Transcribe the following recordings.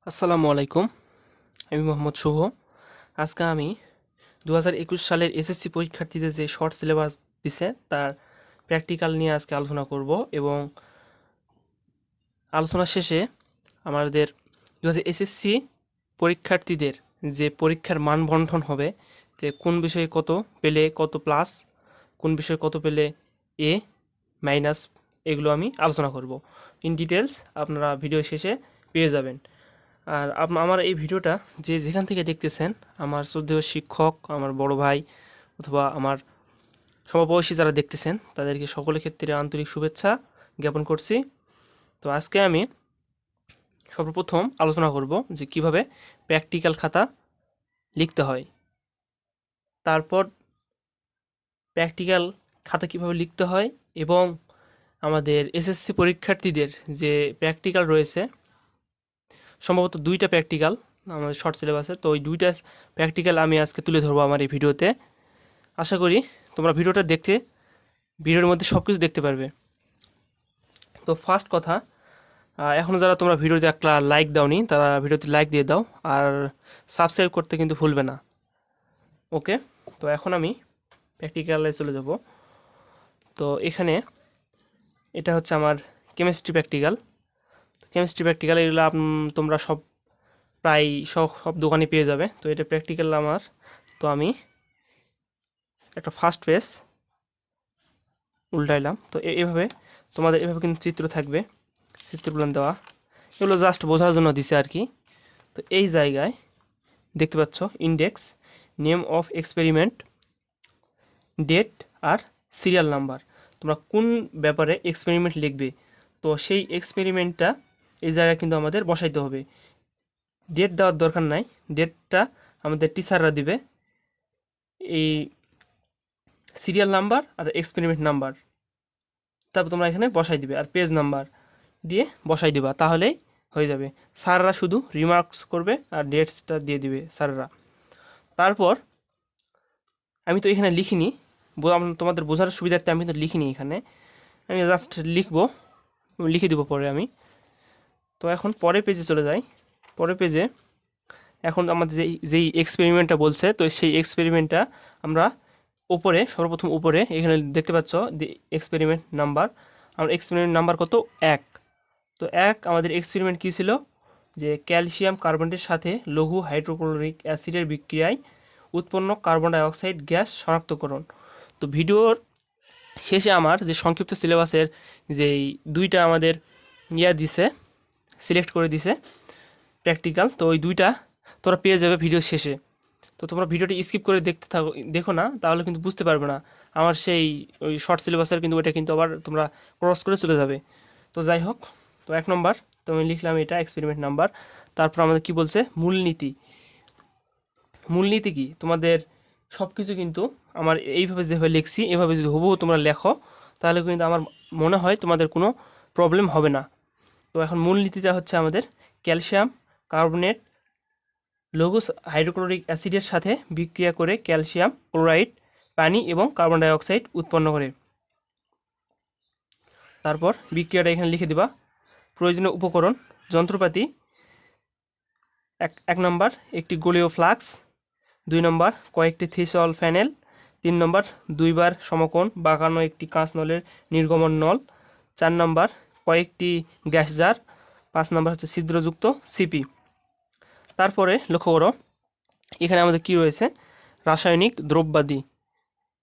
আসসালামু আলাইকুম। আমি মোহাম্মদ শুভ। আজকে আমি 2021 সালের এসএসসি পরীক্ষার্থীদের যে শর্ট সিলেবাস দিছে তার প্র্যাকটিক্যাল নিয়ে আজকে আলোচনা করব এবং আলোচনা শেষে আমাদের 2000 এসএসসি পরীক্ষার্থীদের যে পরীক্ষার মান বন্টন হবে, যে কোন বিষয়ে কত পেলে কত প্লাস, কোন বিষয়ে কত পেলে এ মাইনাস, এগুলো আমি আলোচনা করব ইন ডিটেলস। আপনারা ভিডিও শেষে পেয়ে যাবেন। আর আমার এই ভিডিওটা যে যেখান থেকে দেখতেছেন, আমার শ্রদ্ধেয় শিক্ষক, আমার বড় ভাই অথবা আমার সমবয়সী যারা দেখতেছেন, তাদেরকে সকলের ক্ষেত্রে আন্তরিক শুভেচ্ছা জ্ঞাপন করছি। তো আজকে আমি সর্বপ্রথম আলোচনা করব যে কিভাবে প্র্যাকটিক্যাল খাতা লিখতে হয়। তারপর প্র্যাকটিক্যাল খাতা কিভাবে লিখতে হয় এবং আমাদের এসএসসি পরীক্ষার্থীদের যে প্র্যাকটিক্যাল রয়েছে, সম্ভবত 2টা প্র্যাকটিক্যাল আমাদের শর্ট সিলেবাসে, তো ওই 2টা প্র্যাকটিক্যাল আমি আজকে তুলে ধরবো আমার এই ভিডিওতে। আশা করি তোমরা ভিডিওটা দেখতে ভিডিওর মধ্যে সব কিছু দেখতে পারবে। তো ফার্স্ট কথা, এখনও যারা তোমরা ভিডিওতে একটা লাইক দাওনি তারা ভিডিওতে লাইক দিয়ে দাও, আর সাবস্ক্রাইব করতে কিন্তু ভুলবে না। ওকে, তো এখন আমি প্র্যাকটিক্যালে চলে যাব। তো এখানে এটা হচ্ছে আমার কেমিস্ট্রি প্র্যাকটিক্যাল। কেমিস্ট্রি প্র্যাকটিক্যাল এগুলো তোমরা সব প্রায় সব সব দোকানে পেয়ে যাবে। তো এটা প্র্যাকটিক্যাল আমার। তো আমি একটা ফার্স্ট পেজ উল্টাইলাম। তো এভাবে তোমাদের এভাবে কিন্তু চিত্র থাকবে, চিত্রগুলো দেওয়া, এগুলো জাস্ট বোঝার জন্য দিছে আর কি। তো এই জায়গায় দেখতে পাচ্ছ index, name of experiment, date আর সিরিয়াল নাম্বার। তোমরা কোন ব্যাপারে এক্সপেরিমেন্ট লিখবে, তো সেই এক্সপেরিমেন্টটা এই জায়গায় কিন্তু আমাদের বসাইতে হবে। ডেট দেওয়ার দরকার নাই, ডেটটা আমাদের টিচাররা দিবে। এই সিরিয়াল নাম্বার আর এক্সপেরিমেন্ট নাম্বার তারপর তোমরা এখানে বসাই দিবে, আর পেজ নাম্বার দিয়ে বসাই দিবা, তাহলেই হয়ে যাবে। স্যাররা শুধু রিমার্কস করবে আর ডেটসটা দিয়ে দিবে স্যাররা। তারপর আমি তো এখানে লিখিনি, তোমাদের বোঝার সুবিধার্থে আমি তো লিখিনি এখানে, আমি জাস্ট লিখবো, লিখে দিব পরে আমি। তো এখন পরের পেজে চলে যাই। পরের পেজে এখন আমাদের যেই এক্সপেরিমেন্টটা বলছে, তো সেই এক্সপেরিমেন্টটা আমরা উপরে, সর্বপ্রথম উপরে এখানে দেখতে পাচ্ছ দি এক্সপেরিমেন্ট নাম্বার। আমার এক্সপেরিমেন্ট নাম্বার কত? 1। তো আমাদের এক্সপেরিমেন্ট কী ছিল, যে ক্যালসিয়াম কার্বনেটের সাথে লঘু হাইড্রোক্লোরিক অ্যাসিডের বিক্রিয়ায় উৎপন্ন কার্বন ডাইঅক্সাইড গ্যাস শনাক্তকরণ। তো ভিডিওর শেষে আমার যে সংক্ষিপ্ত সিলেবাসের যেই 2টা আমাদের দিছে, সিলেক্ট করে দিছে প্র্যাকটিক্যাল, তো ওই 2টা তোমরা পেয়ে যাবে ভিডিও শেষে। তো তোমরা ভিডিওটি স্কিপ করে দেখো না, তাহলে কিন্তু বুঝতে পারবে না আমার সেই ওই শর্ট সিলেবাসের, কিন্তু ওইটা কিন্তু আবার তোমরা ক্রস করে চলে যাবে। তো যাই হোক, তো 1 নম্বর তো আমি লিখলাম এটা এক্সপেরিমেন্ট নাম্বার। তারপর আমাদের কি বলছে, মূলনীতি। মূলনীতি কি, তোমাদের সব কিছু কিন্তু আমার এইভাবে যেভাবে লিখছি এভাবে যদি হুবহু তোমরা লেখো, তাহলে কিন্তু আমার মনে হয় তোমাদের কোনো প্রবলেম হবে না। তো এখন মূলনীতিটা হচ্ছে আমাদের ক্যালসিয়াম কার্বনেট লঘু হাইড্রোক্লোরিক অ্যাসিডের সাথে বিক্রিয়া করে ক্যালসিয়াম ক্লোরাইড, পানি এবং কার্বন ডাইঅক্সাইড উৎপন্ন করে। তারপর বিক্রিয়াটা এখানে লিখে দিবা। প্রয়োজনীয় উপকরণ, যন্ত্রপাতি, এক নম্বর একটি গোলীয় ফ্লাক্স, 2 নম্বর কয়েকটি থিসল ফ্যানেল, 3 নম্বর 2বার সমকোণ বাঁকানো একটি কাঁচ নলের নির্গমন নল, 4 নম্বর কয়েকটি গ্যাস জার, 5 নম্বর হচ্ছে ছিদ্রযুক্ত সিপি। তারপরে লক্ষ্য করো এখানে আমাদের কি রয়েছে, রাসায়নিক দ্রব্যাদি।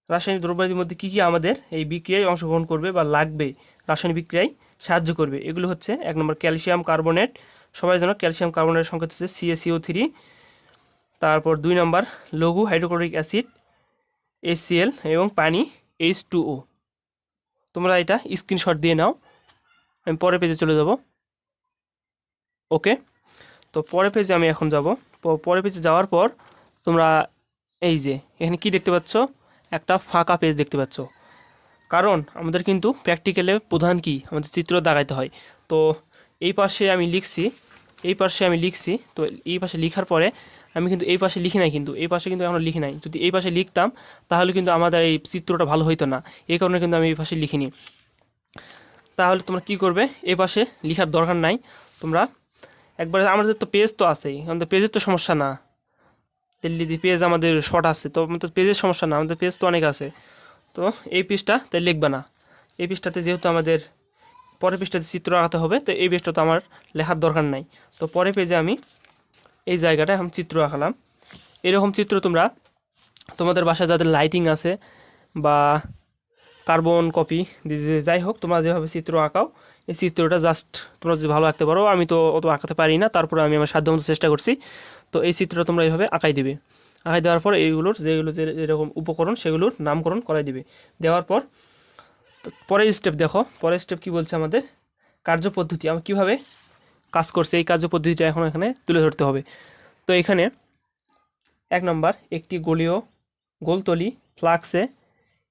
রাসায়নিক দ্রব্যাদির মধ্যে কী কী আমাদের এই বিক্রিয়ায় অংশগ্রহণ করবে বা লাগবে, রাসায়নিক বিক্রিয়ায় সাহায্য করবে, এগুলো হচ্ছে 1 নম্বর ক্যালসিয়াম কার্বনেট, সবাই জানো ক্যালসিয়াম কার্বনেটের সংকেত হচ্ছে CaCO3। তারপর 2 নম্বর লঘু হাইড্রোক্লোরিক অ্যাসিড HCl এবং পানি H2O। তোমরা এটা স্ক্রিনশট দিয়ে নাও, আমি পরের পেজে চলে যাব। ওকে, তো পরের পেজে আমি এখন যাব। পরের পেজে যাওয়ার পর তোমরা এই যে এখানে কি দেখতে পাচ্ছ, একটা ফাঁকা পেজ দেখতে পাচ্ছ, কারণ আমাদের কিন্তু প্র্যাকটিক্যালে প্রধান কি আমাদের চিত্র দাগাইতে হয়। তো এই পাশে আমি লিখছি, তো এই পাশে লিখার পরে আমি কিন্তু এই পাশে লিখি নাই, কিন্তু এই পাশে কিন্তু এখনও লিখি নাই। যদি এই পাশে লিখতাম তাহলে কিন্তু আমাদের এই চিত্রটা ভালো হইতো না, এই কারণে কিন্তু আমি এই পাশে লিখিনি। তাহলে তোমরা কি করবে, এই পাশে লিখার দরকার নাই, তোমরা একবার আমাদের তো পেজ তো আছেই, আমাদের পেজের তো সমস্যা না, দিল্লি পেজ আমাদের শর্ট আছে, তো আমাদের পেজের সমস্যা না, আমাদের পেজ তো অনেক আছে। তো এই পেজটা তাই লিখবে না, এই পেজটাতে যেহেতু আমাদের পরের পেজটাতে চিত্র আঁকাতে হবে, তো এই পেজটা তো আমার লেখার দরকার নাই। তো পরের পেজে আমি এই জায়গাটায় এখন চিত্র আঁকালাম। এরকম চিত্র তোমরা তোমাদের বাসায় যাদের লাইটিং আছে বা কার্বন কপি, যাই হোক তোমরা যেভাবে চিত্র আঁকাও, এই চিত্রটা জাস্ট তোমরা যদি ভালো আঁকতে পারো, আমি তো অত আঁকাতে পারি না, তারপরে আমি আমার সাধ্যমতো চেষ্টা করছি। তো এই চিত্রটা তোমরা এইভাবে আঁকাই দিবে, আঁকাই দেওয়ার পর এইগুলোর যেগুলো যেরকম উপকরণ সেগুলোর নামকরণ করাই দিবে। দেওয়ার পর তো পরের স্টেপ দেখো, পরের স্টেপ কী বলছে আমাদের, কার্যপদ্ধতি আমি কীভাবে কাজ করছে এই কার্যপদ্ধতিটা এখন এখানে তুলে ধরতে হবে। তো এখানে 1 নম্বর, একটি গোলতলি ফ্লাক্সে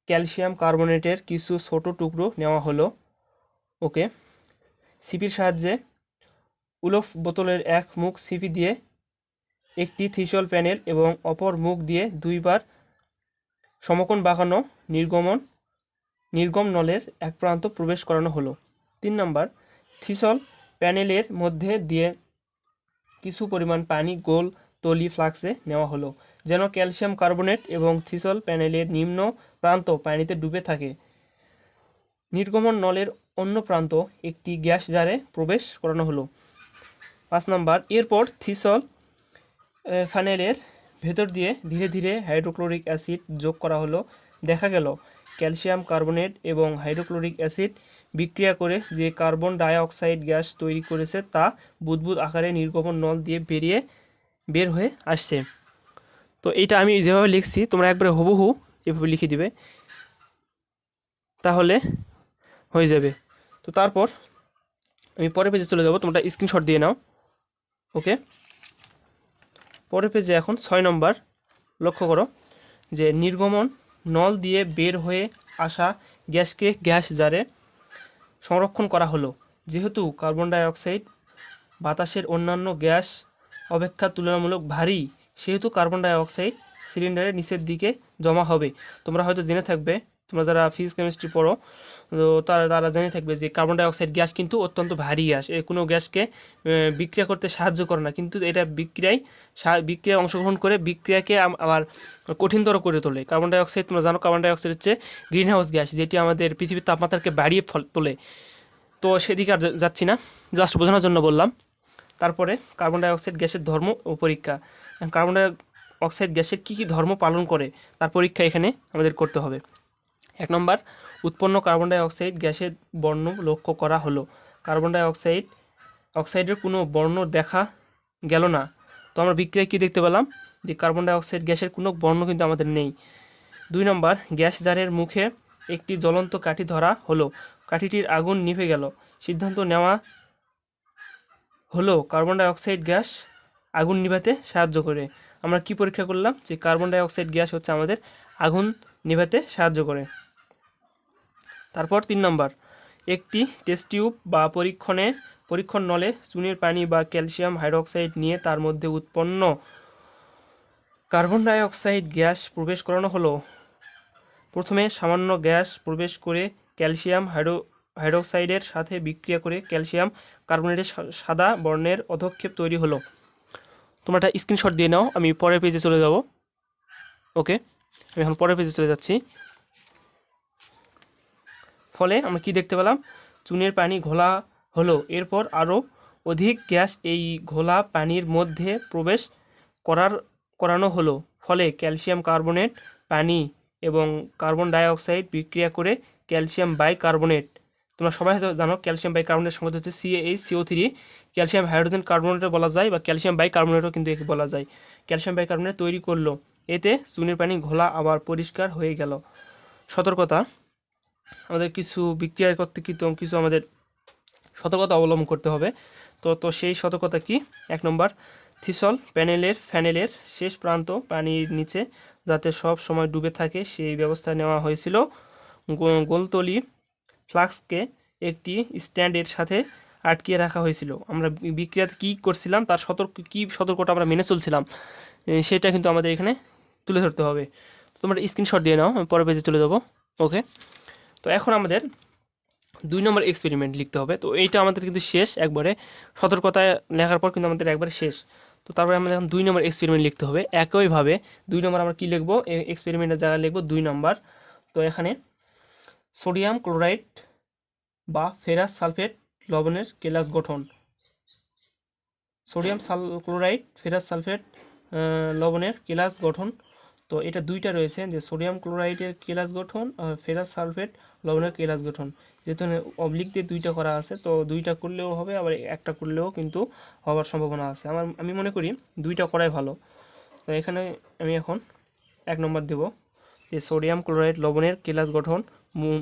ক্যালসিয়াম কার্বনেটের কিছু ছোট টুকরো নেওয়া হলো। ওকে, সিপির সাহায্যে উলফ বোতলের এক মুখ সিপি দিয়ে একটি থিসল প্যানেল এবং অপর মুখ দিয়ে 2 বার সমকোণ বাঁকানো নির্গম নলের এক প্রান্ত প্রবেশ করানো হলো। 3 নম্বর, থিসল প্যানেলের মধ্যে দিয়ে কিছু পরিমাণ পানি গোল তলি ফ্লাক্সে নেওয়া হলো, যেন ক্যালসিয়াম কার্বনেট এবং থিসল প্যানেলের নিম্ন প্রান্ত পানিতে ডুবে থাকে। নির্গমন নলের অন্য প্রান্ত একটি গ্যাস জারে প্রবেশ করানো হলো। 5 নম্বর, এরপর থিসল ফানেলের ভেতর দিয়ে ধীরে ধীরে হাইড্রোক্লোরিক অ্যাসিড যোগ করা হলো। দেখা গেল ক্যালসিয়াম কার্বনেট এবং হাইড্রোক্লোরিক অ্যাসিড বিক্রিয়া করে যে কার্বন ডাই অক্সাইড গ্যাস তৈরি করেছে তা বুদবুদ আকারে নির্গমন নল দিয়ে বের হয়ে আসছে। তো এইটা আমি যেভাবে লিখছি তোমরা একবারে হুবহু এভাবে লিখে দিবে, তাহলে হয়ে যাবে। তো তারপর আমি পরের পেজে চলে যাব, তোমরা স্ক্রিনশট দিয়ে নাও। ওকে, পরের পেজে এখন 6 নম্বর, লক্ষ্য করো যে নির্গমন নল দিয়ে বের হয়ে আসা গ্যাসকে গ্যাস জারে সংরক্ষণ করা হলো। যেহেতু কার্বন ডাই অক্সাইড বাতাসের অন্যান্য গ্যাস অপেক্ষা তুলনামূলক ভারী, সেহেতু কার্বন ডাই অক্সাইড সিলিন্ডারের নিচের দিকে জমা হবে। তোমরা হয়তো জেনে থাকবে, তোমরা যারা ফিজিক্স কেমিস্ট্রি পড়ো, তো তারা জেনে থাকবে যে কার্বন ডাই অক্সাইড গ্যাস কিন্তু অত্যন্ত ভারী গ্যাস, এ কোনো গ্যাসকে বিক্রিয়া করতে সাহায্য করে না, কিন্তু এটা বিক্রিয়ায় অংশগ্রহণ করে বিক্রিয়াকে আবার কঠিনতর করে তোলে। কার্বন ডাই অক্সাইড তোমরা জানো, কার্বন ডাই অক্সাইড হচ্ছে গ্রিন হাউস গ্যাস, যেটি আমাদের পৃথিবীর তাপমাত্রাকে বাড়িয়ে তোলে। তো সেদিকে আর যাচ্ছি না, জাস্ট বোঝানোর জন্য বললাম। তারপরে কার্বন ডাই অক্সাইড গ্যাসের ধর্ম ও পরীক্ষা। কার্বন ডাই অক্সাইড গ্যাসের কী কী ধর্ম পালন করে তার পরীক্ষা এখানে আমাদের করতে হবে। 1 নম্বর, উৎপন্ন কার্বন ডাই অক্সাইড গ্যাসের বর্ণ লক্ষ্য করা হলো। কার্বন ডাই অক্সাইডের কোনো বর্ণ দেখা গেল না। তো আমরা বিক্রিয়ায় কী দেখতে পেলাম যে কার্বন ডাই অক্সাইড গ্যাসের কোনো বর্ণ কিন্তু আমাদের নেই। 2 নম্বর, গ্যাস জারের মুখে একটি জ্বলন্ত কাঠি ধরা হলো, কাঠিটির আগুন নিভে গেল। সিদ্ধান্ত নেওয়া হলো কার্বন ডাই অক্সাইড গ্যাস আগুন নিভাতে সাহায্য করে। আমরা কি পরীক্ষা করলাম যে কার্বন ডাই অক্সাইড গ্যাস হচ্ছে আমাদের আগুন নিভাতে সাহায্য করে। তারপর 3 নম্বর, একটি টেস্ট টিউব বা পরীক্ষণ নলে চুনের পানি বা ক্যালসিয়াম হাইড্রোক্সাইড নিয়ে তার মধ্যে উৎপন্ন কার্বন ডাই অক্সাইড গ্যাস প্রবেশ করানো হলো। প্রথমে সামান্য গ্যাস প্রবেশ করে ক্যালসিয়াম হাইড্রোক্সাইডের সাথে বিক্রিয়া করে ক্যালসিয়াম কার্বনেটের সাদা বর্ণের অধক্ষেপ তৈরি হলো। তোমরা একটা স্ক্রিনশট দিয়ে নাও, আমি পরের পেজে চলে যাব। ওকে, আমি এখন পরের পেজে চলে যাচ্ছি। ফলে আমরা কি দেখতে পেলাম, চুনের পানি ঘোলা হলো, এরপর আরও অধিক গ্যাস এই ঘোলা পানির মধ্যে প্রবেশ করানো হলো। ফলে ক্যালসিয়াম কার্বনেট পানি এবং কার্বন ডাই অক্সাইড বিক্রিয়া করে ক্যালসিয়াম বাইকার্বনেট, তোমরা সবাই হয়তো জানো ক্যালসিয়াম বাইকার্বনেটের সংকেত হচ্ছে CaHCO3, ক্যালসিয়াম হাইড্রোজেন কার্বনেটও বলা যায় বা ক্যালসিয়াম বাইকার্বনেটও কিন্তু একে বলা যায়। ক্যালসিয়াম বাইকার্বনেট তৈরি করলো, এতে চুনের পানি ঘোলা আবার পরিষ্কার হয়ে গেল। সতর্কতা, আমাদের কিছু বিক্রিয়া করতে কিছু আমাদের সতর্কতা অবলম্বন করতে হবে। তো সেই সতর্কতা কি? 1 নম্বর, থিসল ফ্যানেলের শেষ প্রান্ত পানির নিচে যাতে সব সময় ডুবে থাকে সেই ব্যবস্থা নেওয়া হয়েছিল। গোলতলি ফ্লাক্সকে একটি স্ট্যান্ডের সাথে আটকিয়ে রাখা হয়েছিল। আমরা বিক্রিয়াতে কী করছিলাম তার সতর্কতা আমরা মেনে চলছিলাম, সেটা কিন্তু আমাদের এখানে তুলে ধরতে হবে। তো তোমরা স্ক্রিনশট দিয়ে নাও, আমি পরের পেজে চলে যাব। ওকে, তো এখন আমাদের 2 নম্বর এক্সপেরিমেন্ট লিখতে হবে। তো এইটা আমাদের কিন্তু শেষ, একবারে সতর্কতায় লেখার পর কিন্তু আমাদের একবারে শেষ। তো তারপরে আমাদের এখন 2 নম্বর এক্সপেরিমেন্ট লিখতে হবে। একইভাবে 2 নম্বর আমরা কি লিখবো, এক্সপেরিমেন্টের জায়গায় লিখবো 2 নম্বর। তো এখানে সোডিয়াম ক্লোরাইড বা ফেরাস সালফেট লবণের কেলাস গঠন। সোডিয়াম ক্লোরাইড ফেরাস সালফেট লবণের কেলাস গঠন। তো এটা দুইটা রয়েছে, যে সোডিয়াম ক্লোরাইডের কেলাস গঠন আর ফেরাস সালফেট লবণের কেলাস গঠন। যেহেতু অবলিক দিয়ে দুইটা করা আছে, তো দুইটা করলেও হবে, আবার একটা করলেও কিন্তু হওয়ার সম্ভাবনা আছে। আমি মনে করি দুইটা করাই ভালো। তো এখানে আমি এখন 1 নম্বর দেব, যে সোডিয়াম ক্লোরাইড লবণের কেলাস গঠন।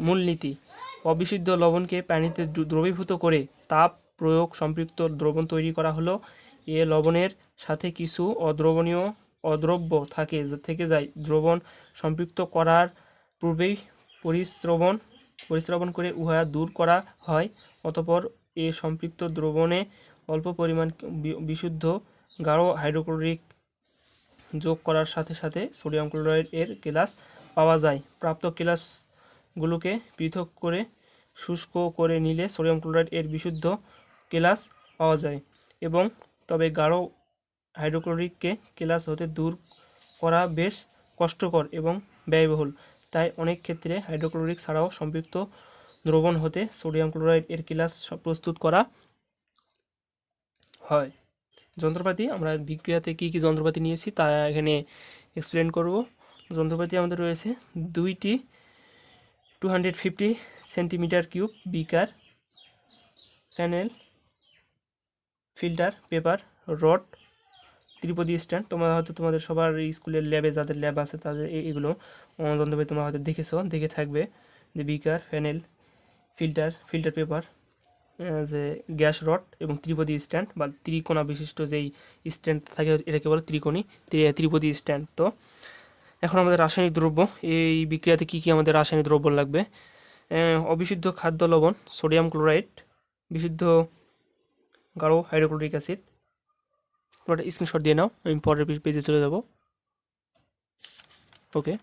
মূলনীতি: অবিশুদ্ধ লবণকে পানিতে দ্রবীভূত করে তাপ প্রয়োগ সম্পৃক্ত দ্রবণ তৈরি করা হলো। এ লবণের সাথে কিছু অদ্রব্য থেকে যায়। দ্রবণ সম্পৃক্ত করার পূর্বেই পরিস্রবণ করে উহা দূর করা হয়। অতঃপর এ সম্পৃক্ত দ্রবণে অল্প পরিমাণ বিশুদ্ধ গাঢ় হাইড্রোক্লোরিক যোগ করার সাথে সাথে সোডিয়াম ক্লোরাইড এর কেলাস পাওয়া যায়। প্রাপ্ত কেলাসগুলোকে পৃথক করে শুষ্ক করে নিলে সোডিয়াম ক্লোরাইড এর বিশুদ্ধ কেলাস পাওয়া যায়। এবং তবে গাঢ় হাইড্রোক্লোরিককে কেলাস হতে দূর করা বেশ কষ্টকর এবং ব্যয়বহুল। তাই অনেক ক্ষেত্রে হাইড্রোক্লোরিক ছাড়াও সম্পৃক্ত দ্রবণ হতে সোডিয়াম ক্লোরাইড এর কেলাস প্রস্তুত করা হয়। যন্ত্রপাতি: আমরা বিক্রিয়াতে কী কী যন্ত্রপাতি নিয়েছি তা এখানে এক্সপ্লেন করব। যন্ত্রপাতি আমাদের রয়েছে 2টি 250 centimetre cube beaker, funnel, filter, paper, rod, ত্রিপদী স্ট্যান্ড। তোমরা হয়তো তোমাদের সবার স্কুলের ল্যাবে, যাদের ল্যাব আছে তাদের এগুলো যন্ত্রপাতি তোমরা হয়তো দেখে থাকবে, যে বিকার, প্যানেল, ফিল্টার পেপার, যে গ্যাস রড এবং ত্রিপদী স্ট্যান্ড বা ত্রিকোণা বিশিষ্ট যেই স্ট্যান্ড থাকে এটাকে বলে ত্রিপদী স্ট্যান্ড। তো এখন আমাদের রাসায়নিক দ্রব্য, এই বিক্রিয়াতে কী কী আমাদের রাসায়নিক দ্রব্য লাগবে: অবিশুদ্ধ খাদ্য লবণ সোডিয়াম ক্লোরাইড, বিশুদ্ধ গাঢ় হাইড্রোক্লোরিক অ্যাসিড। তোমরা একটা স্ক্রিনশট দিয়ে নাও, আমি পরের পেজে চলে যাব। ওকে,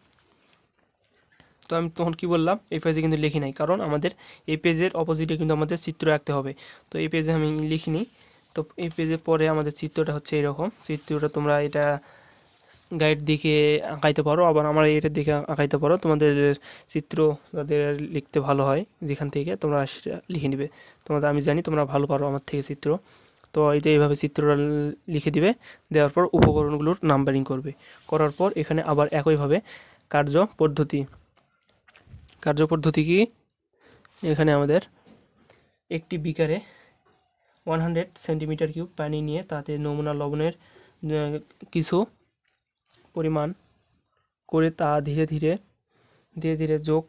তো আমি তখন কি বললাম, এই পেজে কিন্তু লিখি নাই, কারণ আমাদের এই পেজের অপোজিটে কিন্তু আমাদের চিত্র আঁকতে হবে। তো এই পেজে আমি লিখিনি। তো এই পেজে পরে আমাদের চিত্রটা হচ্ছে এরকম। চিত্রটা তোমরা এটা গাইড দিকে আঁকাইতে পারো, আবার আমার এটার দিকে আঁকাইতে পারো। তোমাদের চিত্র যাদের লিখতে ভালো হয় যেখান থেকে, তোমরা সেটা লিখে নিবে। আমি জানি তোমরা ভালো পারো আমার থেকে চিত্র। তো এইটা এইভাবে চিত্রটা লিখে দিবে। দেওয়ার পর উপকরণগুলোর নাম্বারিং করবে। করার পর এখানে আবার একইভাবে কার্যপদ্ধতি কি, এখানে আমাদের একটি বিকারে 100 সেন্টিমিটার কিউব পানি নিয়ে তাতে নমুনা লবণের কিছু পরিমাণ করে তা ধীরে ধীরে যোগ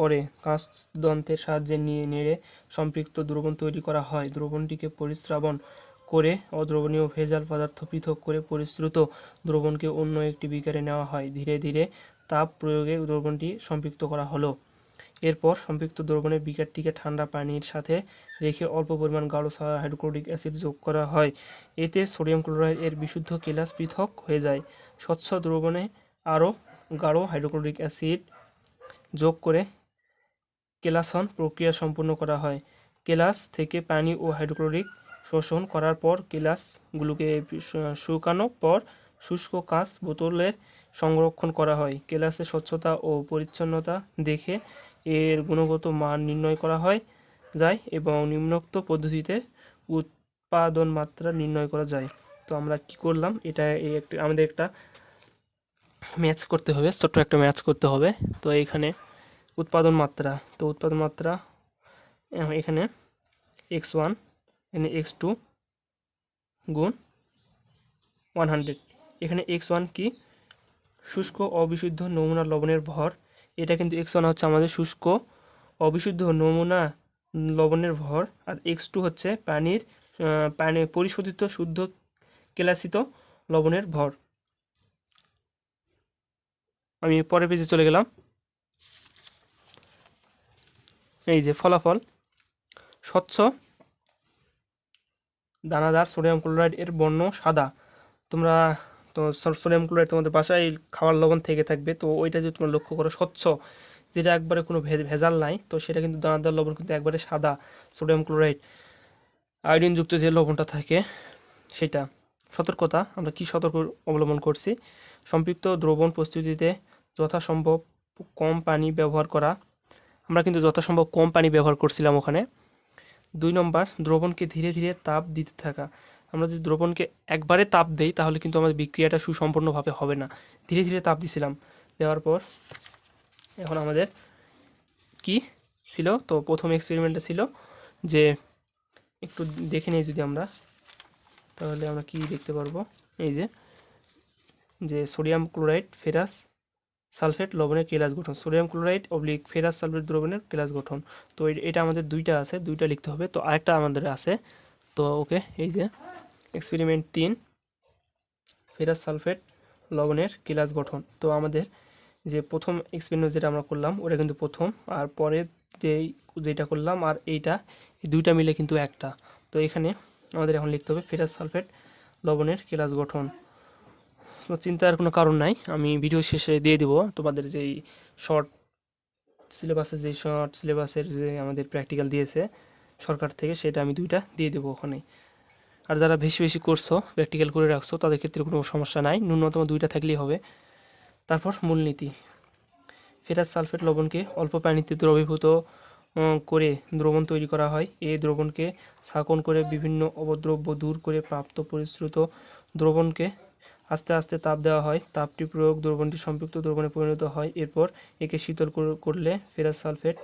করে কাঁচযন্ত্রের সাহায্যে নেড়ে সম্পৃক্ত দ্রবণ তৈরি করা হয়। দ্রবণটিকে পরিস্রাবণ করে অদ্রবণীয় ভেজাল পদার্থ পৃথক করে পরিশ্রুত দ্রবণকে অন্য একটি বিকারে নেওয়া হয়। ধীরে ধীরে তাপ প্রয়োগে দ্রবণটি সম্পৃক্ত করা হলো। এরপর সম্পৃক্ত দ্রবণের বিকারটিকে ঠান্ডা পানির সাথে রেখে অল্প পরিমাণ গাঢ় হাইড্রোক্লোরিক অ্যাসিড যোগ করা হয়। এতে সোডিয়াম ক্লোরাইড এর বিশুদ্ধ কেলাস পৃথক হয়ে যায়। স্বচ্ছ দ্রবণে আরও গাঢ় হাইড্রোক্লোরিক অ্যাসিড যোগ করে কেলাসন প্রক্রিয়া সম্পূর্ণ করা হয়। কেলাস থেকে পানি ও হাইড্রোক্লোরিক শোষণ করার পর কেলাসগুলোকে শুকানোর পর শুষ্ক কাঁচ বোতলের সংরক্ষণ করা হয়। কেলাসের স্বচ্ছতা ও পরিচ্ছন্নতা দেখে এর গুণগত মান নির্ণয় করা যায় এবং নিম্নোক্ত পদ্ধতিতে উৎপাদন মাত্রা নির্ণয় করা যায়। তো আমরা কি করলাম, এটা আমাদের একটা ম্যাচ করতে হবে, ছোট্ট একটা ম্যাচ করতে হবে। তো এইখানে উৎপাদন মাত্রা, তো উৎপাদন মাত্রা এখানে x1, এখানে x2 গুণ 100। এখানে x1 কি, শুষ্ক অবিশুদ্ধ নমুনা লবণের ভর। এটা কিন্তু x1 হচ্ছে আমাদের শুষ্ক অবিশুদ্ধ নমুনা লবণের ভর, আর x2 হচ্ছে পানি পরিশোধিত শুদ্ধ কেলাসিত লবণের ভর। আমি পরের পেজে চলে গেলাম। এই যে ফলাফল: স্বচ্ছ দানাদার সোডিয়াম ক্লোরাইড এর বর্ণ সাদা। তোমরা তো সোডিয়াম ক্লোরাইড তোমাদের বাসায় খাওয়ার লবণ থেকে থাকবে, তো ওইটা যদি তোমরা লক্ষ্য করো, স্বচ্ছ যেটা একবারে কোনো ভেজাল নাই, তো সেটা কিন্তু দানাদার লবণ কিন্তু একবারে সাদা সোডিয়াম ক্লোরাইড আয়োডিনযুক্ত যে লবণটা থাকে সেটা। সতর্কতা, আমরা কি সতর্ক অবলম্বন করছি? সম্পৃক্ত দ্রবণ প্রস্তুতিতে যথাসম্ভব কম পানি ব্যবহার করা। আমরা কিন্তু যথাসম্ভব কম পানি ব্যবহার করছিলাম ওখানে। 2 নম্বর, দ্রবণকে ধীরে ধীরে তাপ দিতে থাকা। আমরা যদি দ্রবণকে একবারে তাপ দেই তাহলে কিন্তু আমাদের বিক্রিয়াটা সুসম্পন্নভাবে হবে না। ধীরে ধীরে তাপ দিছিলাম, দেওয়ার পর এখন আমাদের কি ছিল? তো প্রথম এক্সপেরিমেন্টটা ছিল যে, একটু দেখে নিই যদি আমরা, তাহলে আমরা কি দেখতে পারবো? এই যে সোডিয়াম ক্লোরাইড ফেরাস সালফেট লবণের কেলাস গঠন, সোডিয়াম ক্লোরাইড অবলিক ফেরাস সালফেট দ্রবণের কেলাস গঠন। তো এটা আমাদের দুইটা আছে, দুইটা লিখতে হবে। তো আরেকটা আমাদের আছে, তো ওকে, এই যে এক্সপেরিমেন্ট 3 ফেরাস সালফেট লবণের কেলাস গঠন। তো আমাদের যে প্রথম এক্সপেরিমেন্ট যেটা আমরা করলাম ওটা কিন্তু প্রথম, আর পরে যেটা করলাম আর এইটা, এই দুইটা মিলে কিন্তু একটা। তো এখানে আমাদের এখন লিখতে হবে ফেরাস সালফেট লবণের কেলাস গঠন। তো চিন্তার কোনো কারণ নাই, আমি ভিডিও শেষে দিয়ে দিব তোমাদের যেই শর্ট সিলেবাসের যে আমাদের প্র্যাকটিক্যাল দিয়েছে সরকার থেকে, সেটা আমি দুইটা দিয়ে দেবো ওখানে। আর যারা বেশি বেশি করছো, প্র্যাকটিক্যাল করে রাখছো, তাদের ক্ষেত্রে কোনো সমস্যা নাই, ন্যূনতম দুইটা থাকলেই হবে। তারপর মূলনীতি, ফেরাস সালফেট লবণকে অল্প পানিতে দ্রবীভূত করে দ্রবণ তৈরি করা হয়। এই দ্রবণকে শাকন করে বিভিন্ন অপদ্রব্য দূর করে প্রাপ্ত পরিশ্রুত দ্রবণকে আস্তে আস্তে তাপ দেওয়া হয়। তাপটি প্রয়োগ দ্রবণটি সম্পৃক্ত দ্রবণে পরিণত হয়। এরপর একে শীতল করলে ferrous sulphate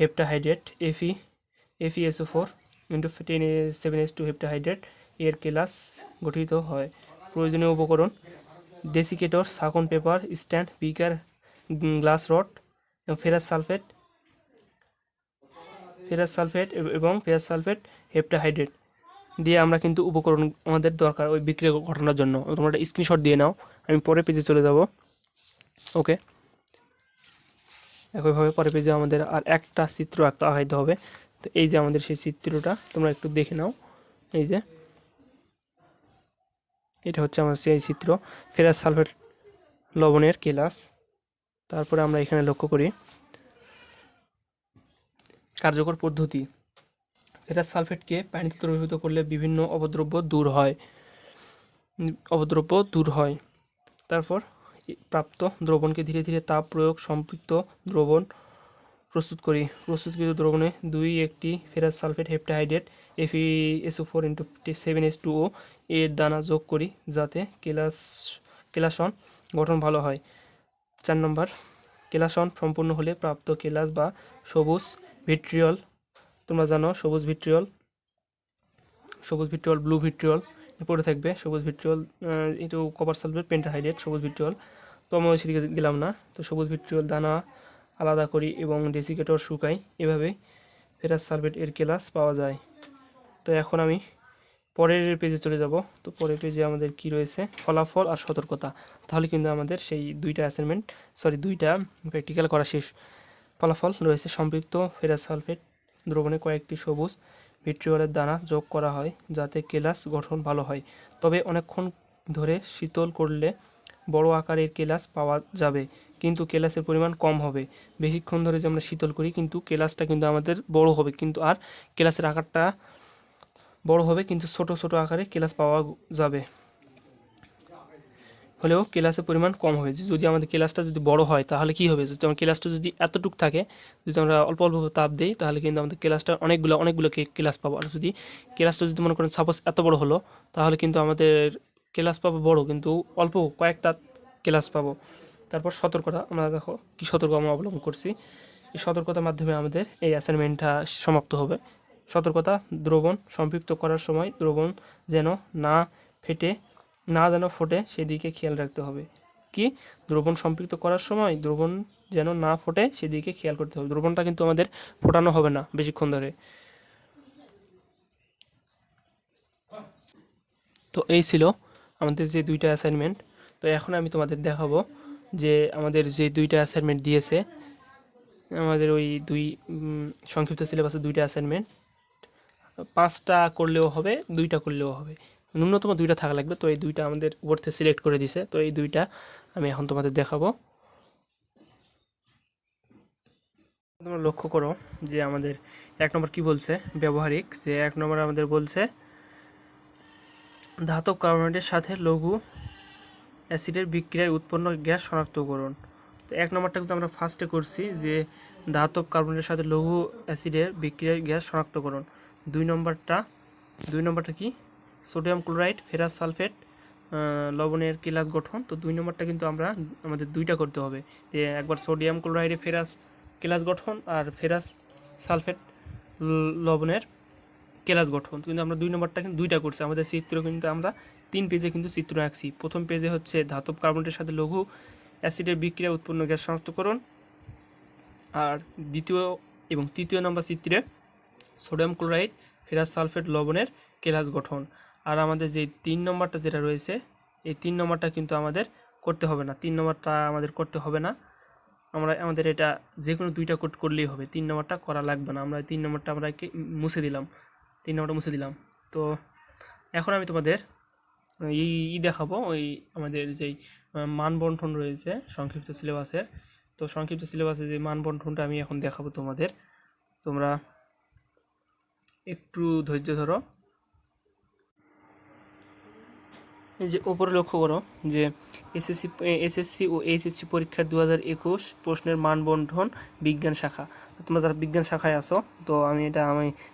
heptahydrate FeSO4 into 7H2 heptahydrate এর কেলাস গঠিত হয়। প্রয়োজনীয় উপকরণ: ডেসিকেটর, শাকন পেপার, স্ট্যান্ড, বিকার, গ্লাস রড এবং ফেরাস সালফেট এবং ফেরাস সালফেট হেপ্টাহাইড্রেট দিয়ে আমরা কিন্তু উপকরণ আমাদের দরকার ওই বিক্রিয়া ঘটানোর জন্য। তোমরা একটা স্ক্রিনশট দিয়ে নাও, আমি পরের পেজে চলে যাব। ওকে, একইভাবে পরের পেজে আমাদের আর একটা চিত্র আঁকাইতে হবে। তো এই যে আমাদের সেই চিত্রটা তোমরা একটু দেখে নাও। এই যে এটা হচ্ছে আমাদের সেই চিত্র, ফেরাস সালফেট লবণের কেলাস। তারপরে আমরা এখানে লক্ষ্য করি কার্যকর পদ্ধতি। ফেরাস সালফেটকে পানিতে দ্রবীভূত করলে বিভিন্ন অপদ্রব্য দূর হয়। তারপর প্রাপ্ত দ্রবণকে ধীরে ধীরে তাপ প্রয়োগ সম্পৃক্ত দ্রবণ প্রস্তুতকৃত দ্রবণে একটি ferrous sulphate heptahydrate FeSO4 into 7H2O এর দানা যোগ করি যাতে কেলাসন গঠন ভালো হয়। 4 নম্বর, কেলাসন সম্পূর্ণ হলে প্রাপ্ত কেলাস বা সবুজ ভিট্রিয়ল, তোমরা জানো সবুজ ভিট্রিয়ল, ব্লু ভিট্রিয়ল পড়ে থাকবে। সবুজ ভিট্রিয়ল একটু কপার সালফেট পেন্টাহাইড্রেট, সবুজ ভিট্রিয়ল। তো আমি সেদিকে গেলাম না। তো সবুজ ভিট্রিয়ল দানা আলাদা করি এবং ডেসিকেটর শুকাই, এভাবে ফেরাস সালফেট এর কেলাস পাওয়া যায়। তো এখন আমি পরের পেজে চলে যাব। তো পরের পেজে আমাদের কি রয়েছে? ফলাফল আর সতর্কতা। তাহলে কিন্তু আমাদের সেই দুইটা প্র্যাকটিক্যাল করা শেষ। ফলাফল রয়েছে: সম্পৃক্ত ফেরাস সালফেট দ্রবণে কয়েকটি সবুজ ভিট্রিয়লের দানা যোগ করা হয় যাতে কেলাস গঠন ভালো হয়। তবে অনেকক্ষণ ধরে শীতল করলে বড় আকারের কেলাস পাওয়া যাবে, কিন্তু কেলাসের পরিমাণ কম হবে। বেশিক্ষণ ধরে যে আমরা শীতল করি কিন্তু কেলাসটা কিন্তু আমাদের বড় হবে, কিন্তু আর কেলাসের আকারটা বড় হবে, কিন্তু ছোট ছোট আকারে কেলাস পাওয়া যাবে, হলেও কেলাসের পরিমাণ কম হবে। যদি আমাদের কেলাসটা যদি বড় হয় তাহলে কি হবে? যদি আমার কেলাসটা যদি এতটুক থাকে, যদি আমরা অল্প অল্প তাপ দিই তাহলে কিন্তু আমাদের কেলাসটা অনেকগুলো কেলাস পাবো। আর যদি কেলাসটা যদি মনে করেন সাপোজ এত বড় হলো, তাহলে কিন্তু আমাদের কেলাস পাবো বড়, কিন্তু অল্প কয়েকটা কেলাস পাবো। তারপর সতর্কতা, আমরা দেখো কি সতর্ক আমরা অবলম্বন করছি। এই সতর্কতার মাধ্যমে আমাদের এই অ্যাসাইনমেন্টটা সমাপ্ত হবে। সতর্কতা: দ্রবণ সম্পৃক্ত করার সময় দ্রবণ যেন ফোটে সেদিকে খেয়াল রাখতে হবে। কি? দ্রবণ সম্পৃক্ত করার সময় দ্রবণ যেন না ফোটে সেদিকে খেয়াল করতে হবে। দ্রবণটা কিন্তু আমাদের ফোটানো হবে না বেশিক্ষণ ধরে। তো এই ছিল আমাদের যে দুইটা অ্যাসাইনমেন্ট। তো এখন আমি তোমাদের দেখাবো যে আমাদের যে দুইটা অ্যাসাইনমেন্ট দিয়েছে, আমাদের ওই সংক্ষিপ্ত সিলেবাসের দুইটা অ্যাসাইনমেন্ট 5টা করলেও হবে, 2টা করলেও হবে, ন্যূনতম 2টা থাকা লাগবে। তো এই 2টা আমাদের উপর থেকে সিলেক্ট করে দিছে। তো এই 2টা আমি এখন তোমাদের দেখাবো। তোমরা লক্ষ্য করো যে আমাদের 1 নম্বর কি বলছে, ব্যবহারিক, যে 1 নম্বর আমাদের বলছে ধাতব কার্বনেটের সাথে লঘু অ্যাসিডের বিক্রিয়ায় উৎপন্ন গ্যাস শনাক্তকরণ। তো 1 নম্বরটা কিন্তু আমরা ফার্স্টে করছি যে ধাতব কার্বনেটের সাথে লঘু অ্যাসিডের বিক্রিয়ায় গ্যাস শনাক্তকরণ। 2 নম্বরটা কি, সোডিয়াম ক্লোরাইড ফেরাস সালফেট লবণের কেলাস গঠন। তো 2 নম্বরটা কিন্তু আমাদের দুইটা করতে হবে, যে একবার সোডিয়াম ক্লোরাইডে ফেরাস কেলাস গঠন আর ফেরাস সালফেট লবণের কেলাস গঠন। কিন্তু আমরা 2 নম্বরটা কিন্তু দুইটা করছি। আমাদের চিত্র কিন্তু আমরা 3 পেজে কিন্তু চিত্র আঁকছি। প্রথম পেজে হচ্ছে ধাতব কার্বনেটের সাথে লঘু অ্যাসিডের বিক্রিয়া উৎপন্ন গ্যাস শনাক্তকরণ, আর দ্বিতীয় এবং তৃতীয় নম্বর চিত্রে সোডিয়াম ক্লোরাইড ফেরাস সালফেট লবণের কেলাস গঠন। আর আমাদের যে 3 নম্বরটা যেটা রয়েছে, এই 3 নম্বরটা কিন্তু আমাদের করতে হবে না। 3 নম্বরটা আমাদের করতে হবে না, আমাদের এটা যে কোনো দুইটা কোড করলেই হবে, 3 নম্বরটা করা লাগবে না। আমরা 3 নম্বরটা আমরা মুছে দিলাম, 3 নম্বরটা মুছে দিলাম। তো এখন আমি তোমাদের দেখাবো ওই আমাদের যেই মানবন্ঠন রয়েছে সংক্ষিপ্ত সিলেবাসের। তো সংক্ষিপ্ত সিলেবাসে যে মানবন্ঠনটা আমি এখন দেখাবো তোমাদের, তোমরা একটু ধৈর্য ধরো। এই যে ওপরে লক্ষ্য করো যে এসএসসি ও এইচএসসি পরীক্ষার 2021 প্রশ্নের মানবন্ঠন বিজ্ঞান শাখা। তোমরা যারা বিজ্ঞান শাখায় আসো, তো আমি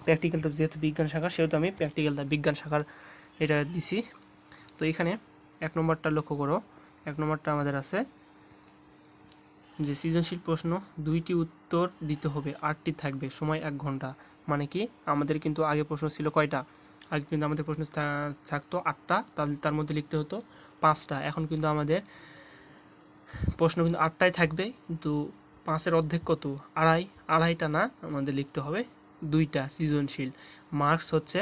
প্র্যাকটিক্যালটা যেহেতু বিজ্ঞান শাখা, সেহেতু আমি প্র্যাকটিক্যালটা বিজ্ঞান শাখার এটা দিছি। তো এখানে 1 নম্বরটা লক্ষ্য করো, 1 নম্বরটা আমাদের আছে যে সৃজনশীল প্রশ্ন 2টি উত্তর দিতে হবে, 8টি থাকবে, সময় 1 ঘন্টা। মানে কি, আমাদের কিন্তু আগে প্রশ্ন ছিল কয়টা, আগে কিন্তু আমাদের প্রশ্ন থাকতো 8টা, তার মধ্যে লিখতে হতো 5টা। এখন কিন্তু আমাদের প্রশ্ন কিন্তু 8টাই থাকবে, কিন্তু 5-এর অর্ধেক কত, আড়াইটা না, আমাদের লিখতে হবে 2টা সৃজনশীল। মার্কস হচ্ছে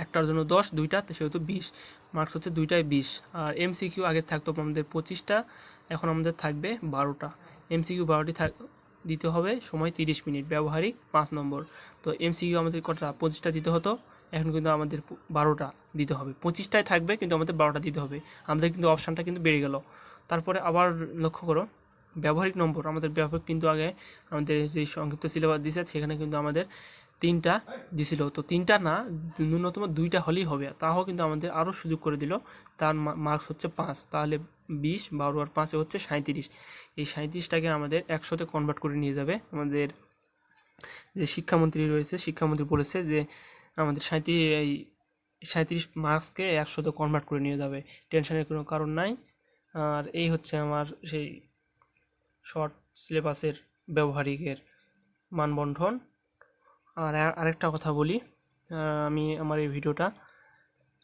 একটার জন্য 10, 2টা সেহেতু 20, মার্কস হচ্ছে 2টায় 20। আর এমসিকিউ আগে থাকতো আমাদের 25টা, এখন আমাদের থাকবে 12টা। এমসিকিউ 12টি দিতে হবে, সময় 30 মিনিট, ব্যবহারিক 5 নম্বর। তো এমসিকিউ আমাদের কটা, 25টা দিতে হতো, এখন কিন্তু আমাদের 12টা দিতে হবে। 25টায় থাকবে কিন্তু আমাদের 12টা দিতে হবে, আমাদের কিন্তু অপশানটা কিন্তু বেড়ে গেল। তারপরে আবার লক্ষ্য করো ব্যবহারিক নম্বর, আমাদের ব্যবহারিক কিন্তু আগে আমাদের যে সংক্ষিপ্ত সিলেবাস দিয়েছে সেখানে কিন্তু আমাদের 3টা দিছিল। তো 3টা না, ন্যূনতম 2টা হলেই হবে, তাও কিন্তু আমাদের আরও সুযোগ করে দিল। তার মার্কস হচ্ছে 5, তাহলে 20, 12 আর 5 হচ্ছে 37। এই 37টাকে আমাদের 100-তে কনভার্ট করে নিয়ে যাবে। আমাদের যে শিক্ষামন্ত্রী রয়েছে, শিক্ষামন্ত্রী বলেছে যে আমাদের 37 মার্কসকে 100-তে কনভার্ট করে নিয়ে যাবে, টেনশনের কোনো কারণ নাই। আর এই হচ্ছে আমার সেই শর্ট সিলেবাসের ব্যবহারিকের মানবন্ঠন। আর আরেকটা কথা বলি, আমি আমার এই ভিডিওটা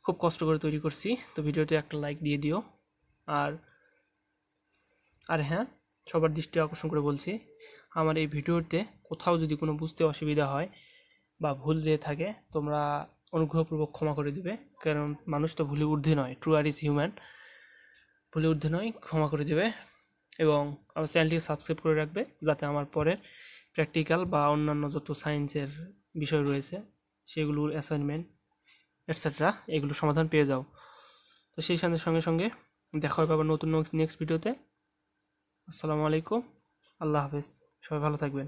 খুব কষ্ট করে তৈরি করছি, তো ভিডিওতে একটা লাইক দিয়ে দিও। আর হ্যাঁ, সবার দৃষ্টি আকর্ষণ করে বলছি, আমার এই ভিডিওতে কোথাও যদি কোনো বুঝতে অসুবিধা হয় বা ভুল দিয়ে থাকে, তোমরা অনুগ্রহপূর্বক ক্ষমা করে দিবে, কারণ মানুষ তো ভুলে ঊর্ধ্বে নয়, ট্রু আর ইজ হিউম্যান, ভুলে ঊর্ধ্বে নয়, ক্ষমা করে দেবে। এবং আমার চ্যানেলটিকে সাবস্ক্রাইব করে রাখবে, যাতে আমার পরের প্র্যাকটিক্যাল বা অন্যান্য যত সায়েন্সের বিষয় রয়েছে সেগুলোর অ্যাসাইনমেন্ট এটসেট্রা এগুলো সমাধান পেয়ে যাও। তো সেই সঙ্গে সঙ্গে দেখা হবে আবার নতুন নেক্সট ভিডিওতে। আসসালামু আলাইকুম, আল্লাহ হাফেজ, সবাই ভালো থাকবেন।